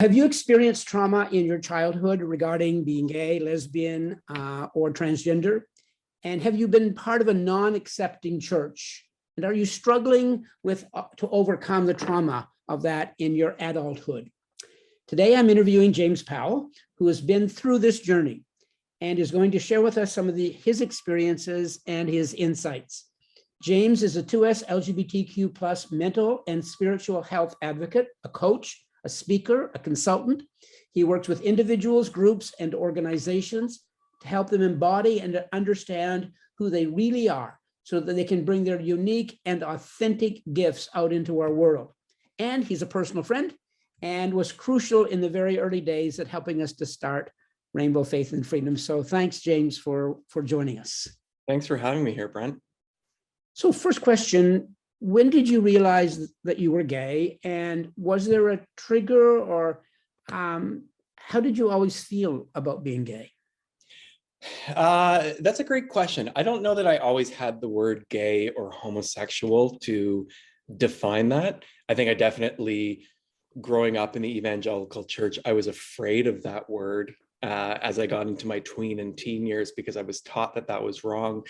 Have you experienced trauma in your childhood regarding being gay, lesbian, or transgender? And have you been part of a non-accepting church? And are you struggling to overcome the trauma of that in your adulthood? Today, I'm interviewing James Powell, who has been through this journey and is going to share with us some of his experiences and his insights. James is a 2S LGBTQ plus mental and spiritual health advocate, a coach, a speaker, a consultant. He works with individuals, groups, and organizations to help them embody and understand who they really are so that they can bring their unique and authentic gifts out into our world. And he's a personal friend and was crucial in the very early days at helping us to start Rainbow Faith and Freedom. So thanks, James, for joining us. Thanks for having me here, Brent. So first question, when did you realize that you were gay, and was there a trigger, or how did you always feel about being gay? That's a great question. I don't know that I always had the word gay or homosexual to define that. I think I definitely, growing up in the evangelical church, I was afraid of that word as I got into my tween and teen years because I was taught that that was wrong.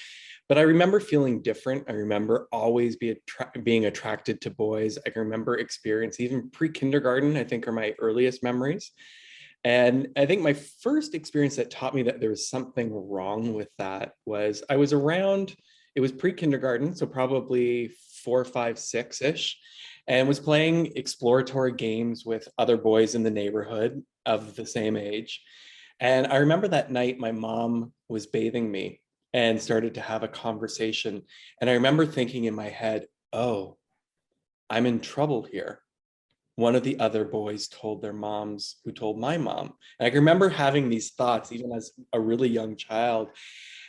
But I remember feeling different. I remember always being attracted to boys. I can remember experience, even pre-kindergarten, I think are my earliest memories. And I think my first experience that taught me that there was something wrong with that was I was around, it was pre-kindergarten, so probably 4, 5, 6-ish, and was playing exploratory games with other boys in the neighborhood of the same age. And I remember that night my mom was bathing me and started to have a conversation. And I remember thinking in my head, oh, I'm in trouble here. One of the other boys told their moms who told my mom. And I can remember having these thoughts even as a really young child.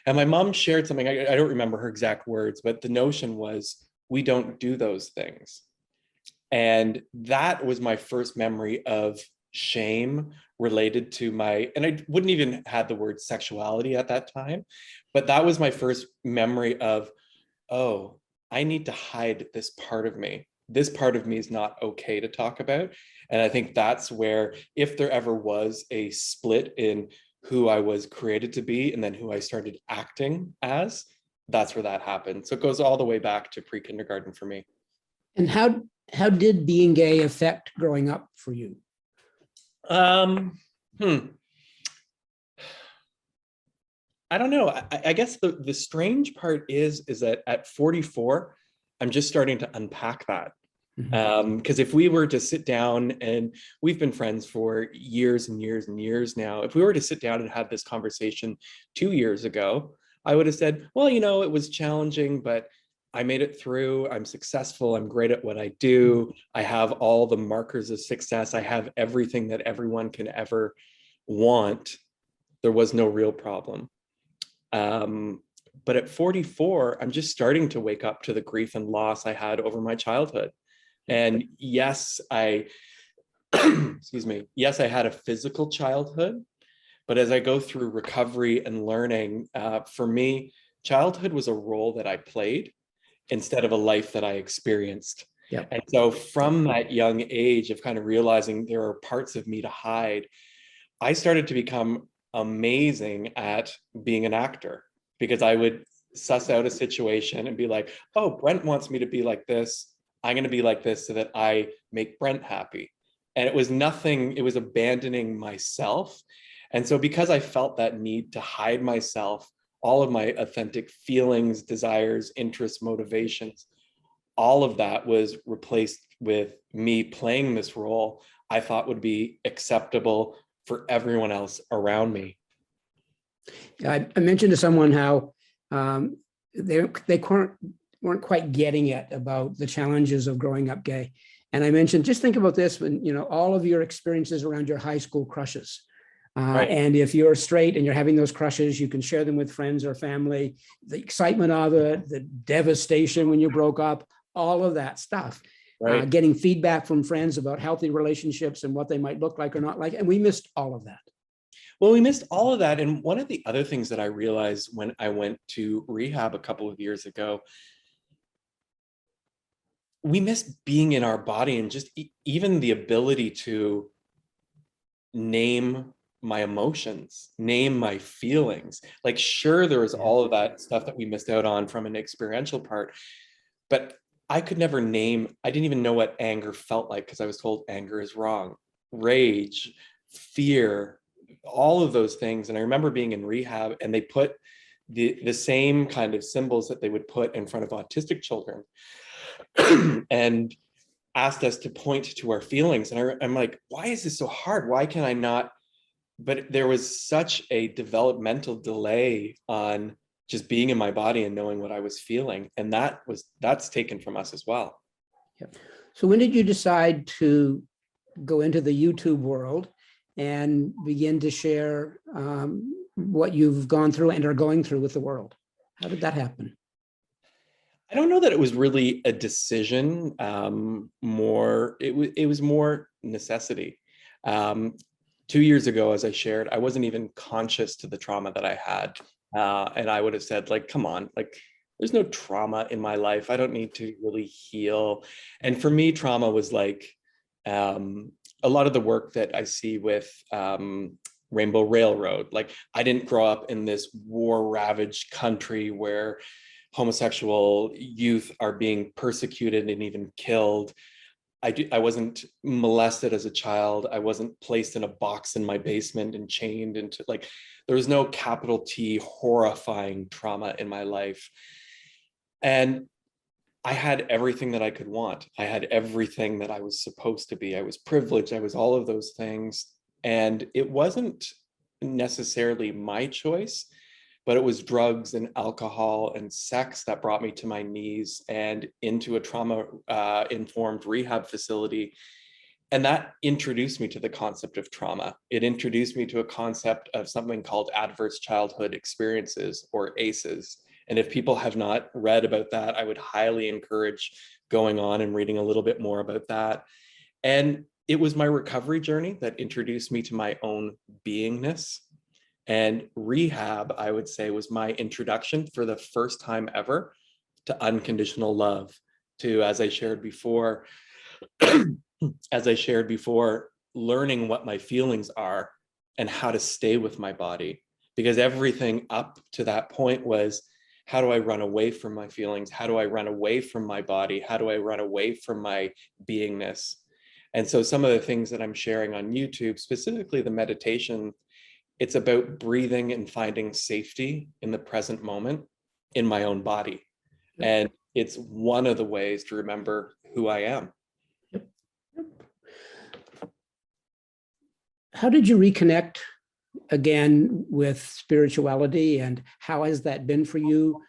And my mom shared something, I don't remember her exact words, but the notion was, we don't do those things. And that was my first memory of shame related to and I wouldn't even have the word sexuality at that time, but that was my first memory of, oh, I need to hide this part of me. This part of me is not okay to talk about. And I think that's where, if there ever was a split in who I was created to be and then who I started acting as, that's where that happened. So it goes all the way back to pre-kindergarten for me. And how did being gay affect growing up for you? I don't know. I guess the strange part is that at 44, I'm just starting to unpack that. Because if we were to sit down, and we've been friends for years and years and years now, if we were to sit down and have this conversation 2 years ago, I would have said, well, it was challenging, but I made it through. I'm successful. I'm great at what I do. I have all the markers of success. I have everything that everyone can ever want. There was no real problem. But at 44, I'm just starting to wake up to the grief and loss I had over my childhood. And yes, excuse me, yes, I had a physical childhood, but as I go through recovery and learning, for me, childhood was a role that I played instead of a life that I experienced. Yep. And so from that young age of kind of realizing there are parts of me to hide, I started to become amazing at being an actor, because I would suss out a situation and be like, oh, Brent wants me to be like this. I'm going to be like this so that I make Brent happy. And it was nothing, it was abandoning myself. And so because I felt that need to hide myself, all of my authentic feelings, desires, interests, motivations, all of that was replaced with me playing this role I thought would be acceptable for everyone else around me. I mentioned to someone how they weren't quite getting it about the challenges of growing up gay. And I mentioned, just think about this when, all of your experiences around your high school crushes. Right. And if you're straight and you're having those crushes, you can share them with friends or family, the excitement of it, the devastation when you broke up, all of that stuff. Right. Getting feedback from friends about healthy relationships and what they might look like or not like. And we missed all of that. Well, we missed all of that. And one of the other things that I realized when I went to rehab a couple of years ago, we miss being in our body and just even the ability to name my emotions, name my feelings. Like, sure, there was all of that stuff that we missed out on from an experiential part, but I could never name, I didn't even know what anger felt like because I was told anger is wrong, rage, fear, all of those things. And I remember being in rehab and they put the same kind of symbols that they would put in front of autistic children and asked us to point to our feelings. And I'm like, why is this so hard? Why can I not? But there was such a developmental delay on just being in my body and knowing what I was feeling. And that's taken from us as well. Yep. So when did you decide to go into the YouTube world and begin to share what you've gone through and are going through with the world? How did that happen? I don't know that it was really a decision. It was more necessity. 2 years ago, as I shared, I wasn't even conscious to the trauma that I had. And I would have said, like, come on, like, there's no trauma in my life. I don't need to really heal. And for me, trauma was like a lot of the work that I see with Rainbow Railroad. Like, I didn't grow up in this war-ravaged country where homosexual youth are being persecuted and even killed. I wasn't molested as a child. I wasn't placed in a box in my basement and chained into, like, there was no capital T horrifying trauma in my life. And I had everything that I could want. I had everything that I was supposed to be. I was privileged. I was all of those things. And it wasn't necessarily my choice, but it was drugs and alcohol and sex that brought me to my knees and into a trauma informed rehab facility. And that introduced me to the concept of trauma. It introduced me to a concept of something called adverse childhood experiences, or ACEs. And if people have not read about that, I would highly encourage going on and reading a little bit more about that. And it was my recovery journey that introduced me to my own beingness. And rehab, I would say, was my introduction for the first time ever to unconditional love, to, as I shared before, learning what my feelings are and how to stay with my body. Because everything up to that point was, how do I run away from my feelings? How do I run away from my body? How do I run away from my beingness? And so some of the things that I'm sharing on YouTube, specifically the meditation, it's about breathing and finding safety in the present moment in my own body. And it's one of the ways to remember who I am. How did you reconnect again with spirituality, and how has that been for you?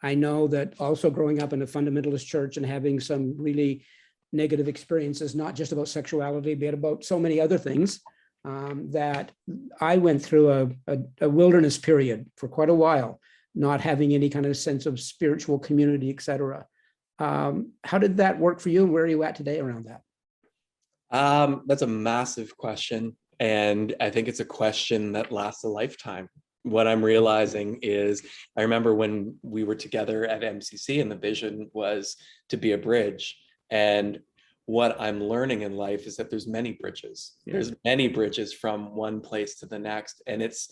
I know that also growing up in a fundamentalist church and having some really negative experiences, not just about sexuality, but about so many other things, that I went through a wilderness period for quite a while, not having any kind of sense of spiritual community, et cetera. How did that work for you, and where are you at today around that? That's a massive question. And I think it's a question that lasts a lifetime. What I'm realizing is, I remember when we were together at MCC and the vision was to be a bridge. And what I'm learning in life is that there's many bridges. There's many bridges from one place to the next. And it's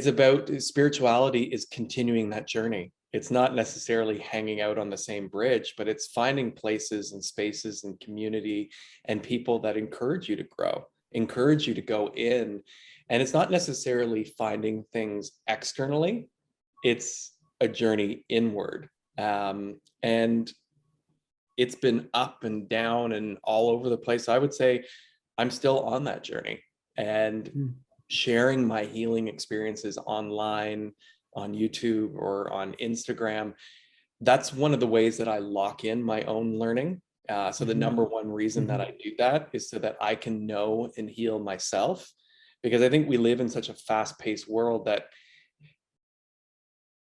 about, spirituality is continuing that journey. It's not necessarily hanging out on the same bridge, but it's finding places and spaces and community and people that encourage you to grow, encourage you to go in. And it's not necessarily finding things externally. It's a journey inward. And it's been up and down and all over the place. I would say I'm still on that journey, and sharing my healing experiences online, on YouTube or on Instagram. That's one of the ways that I lock in my own learning. So the number one reason that I do that is so that I can know and heal myself, because I think we live in such a fast-paced world that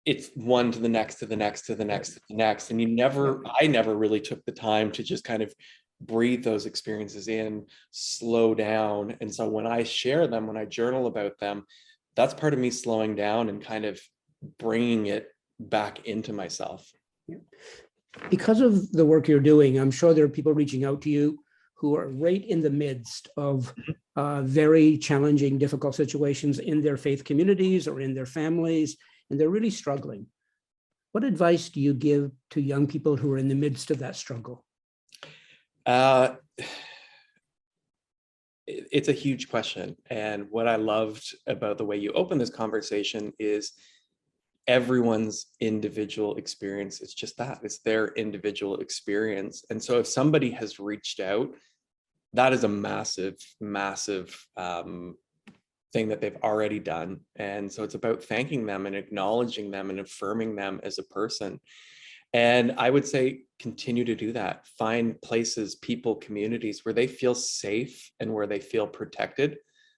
it's one to the next, to the next, to the next, to the next. And I never really took the time to just kind of breathe those experiences in, slow down. And so when I share them, when I journal about them, that's part of me slowing down and kind of bringing it back into myself. Because of the work you're doing, I'm sure there are people reaching out to you who are right in the midst of very challenging, difficult situations in their faith communities or in their families, and they're really struggling. What advice do you give to young people who are in the midst of that struggle? It's a huge question. And what I loved about the way you open this conversation is everyone's individual experience. It's just that, it's their individual experience. And so if somebody has reached out, that is a massive, massive thing that they've already done. And so it's about thanking them and acknowledging them and affirming them as a person. And I would say continue to do that. Find places, people, communities where they feel safe and where they feel protected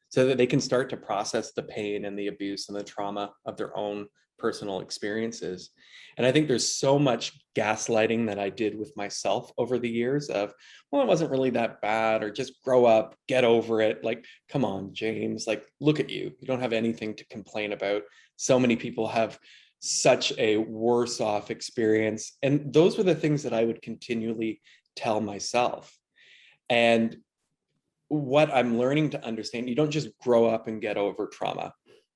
so that they can start to process the pain and the abuse and the trauma of their own personal experiences. And I think there's so much gaslighting that I did with myself over the years of, well, it wasn't really that bad, or just grow up, get over it. Like, come on, James, like, look at you. You don't have anything to complain about. So many people have such a worse off experience. And those were the things that I would continually tell myself. And what I'm learning to understand, you don't just grow up and get over trauma.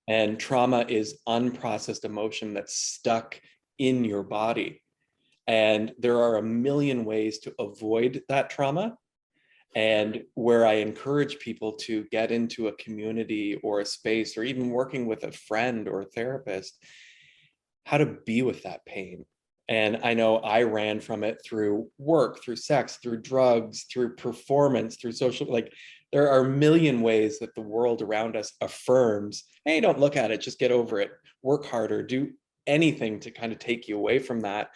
And trauma is unprocessed emotion that's stuck in your body. And there are a million ways to avoid that trauma. And where I encourage people to get into a community or a space, or even working with a friend or a therapist, how to be with that pain. And I know I ran from it through work, through sex, through drugs, through performance, through social, like there are a million ways that the world around us affirms, hey, don't look at it, just get over it, work harder, do anything to kind of take you away from that.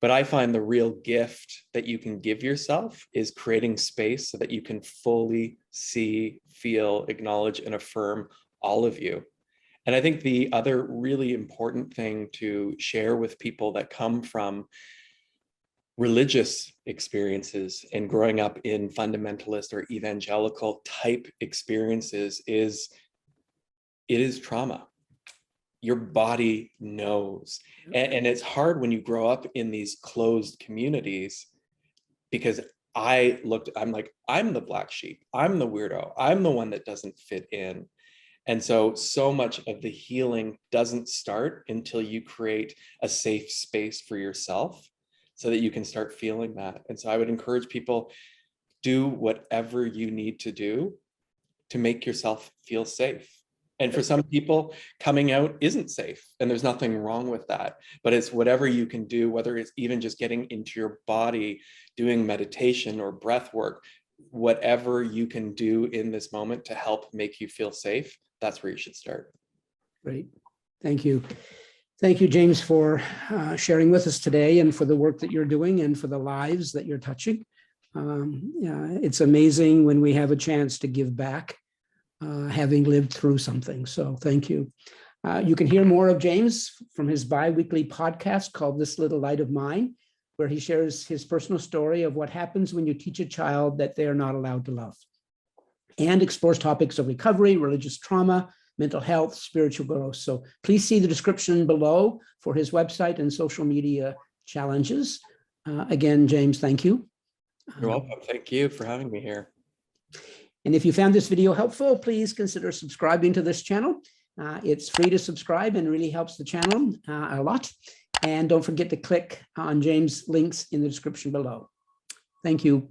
But I find the real gift that you can give yourself is creating space so that you can fully see, feel, acknowledge, and affirm all of you. And I think the other really important thing to share with people that come from religious experiences and growing up in fundamentalist or evangelical type experiences is it is trauma. Your body knows. And it's hard when you grow up in these closed communities, because I'm like, I'm the black sheep. I'm the weirdo. I'm the one that doesn't fit in. And so much of the healing doesn't start until you create a safe space for yourself so that you can start feeling that. And so I would encourage people, do whatever you need to do to make yourself feel safe. And for some people, coming out isn't safe, and there's nothing wrong with that. But it's whatever you can do, whether it's even just getting into your body, doing meditation or breath work, whatever you can do in this moment to help make you feel safe, that's where you should start. Great. Thank you. Thank you, James, for sharing with us today, and for the work that you're doing, and for the lives that you're touching. It's amazing when we have a chance to give back, having lived through something. So thank you. You can hear more of James from his bi-weekly podcast called This Little Light of Mine, where he shares his personal story of what happens when you teach a child that they are not allowed to love, and explores topics of recovery, religious trauma, mental health, spiritual growth. So please see the description below for his website and social media challenges. Again, James, thank you. You're welcome. Thank you for having me here. And if you found this video helpful, please consider subscribing to this channel. It's free to subscribe and really helps the channel a lot. And don't forget to click on James' links in the description below. Thank you.